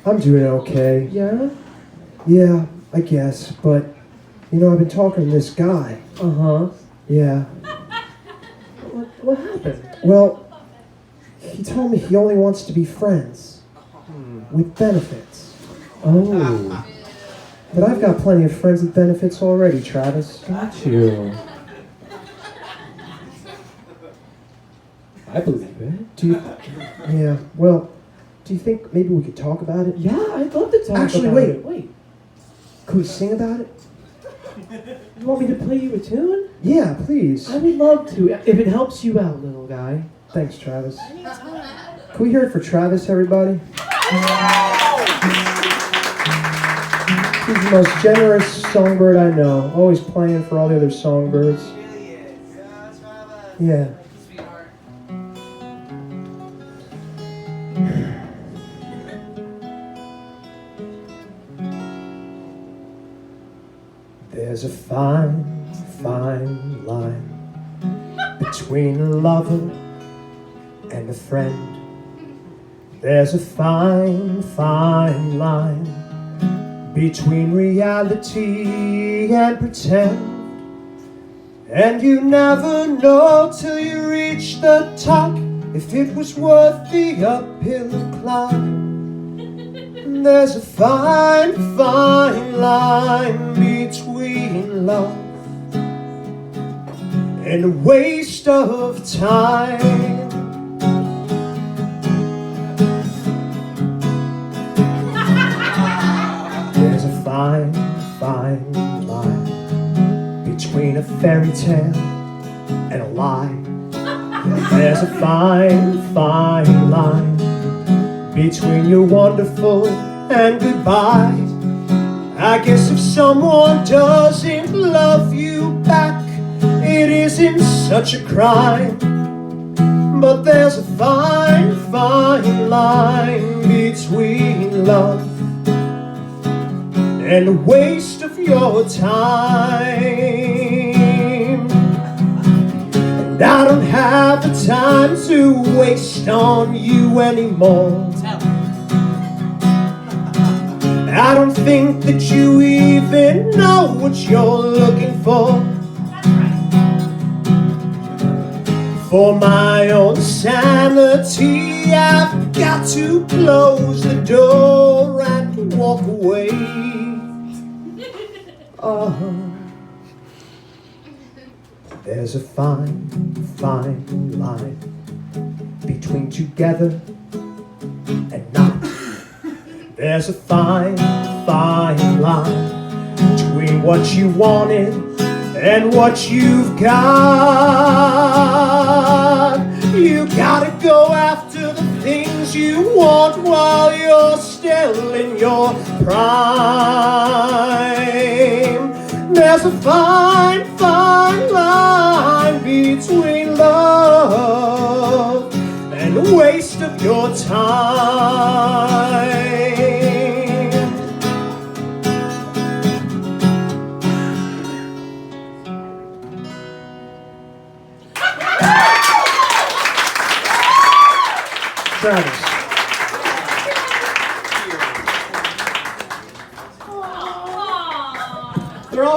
I'm doing okay. Yeah? Yeah, I guess, but, I've been talking to this guy. Uh-huh. Yeah. What happened? Well, he told me he only wants to be friends. With benefits. Oh, But I've got plenty of friends with benefits already, Travis. got you. I believe it. Yeah, well, do you think maybe we could talk about it? Yeah, I'd love to talk Actually, about wait. it. Wait. Could we sing about it? You want me to play you a tune? Yeah, please. I would love to, if it helps you out, little guy. Thanks, Travis. Can we hear it for Travis, everybody? He's the most generous songbird I know. Always playing for all the other songbirds. Yeah. There's a fine, fine line between a lover and a friend. There's a fine, fine line between reality and pretend. And you never know till you reach the top if it was worth the uphill climb. There's a fine, fine line between love and a waste of time. There's a fine, fine line between a fairy tale and a lie. There's a fine, fine line between your wonderful and goodbye. I guess if someone doesn't love you back, it isn't such a crime. But there's a fine, fine line between love and a waste of your time. And I don't have the time to waste on you anymore. I don't think that you even know what you're looking for. For my own sanity, I've got to close the door and walk away. There's a fine, fine line between together and not. There's a fine, fine line between what you wanted and what you've got. You gotta go after the things you want while you're still in your prime. There's a fine, fine line between love and a waste of your time. Travis.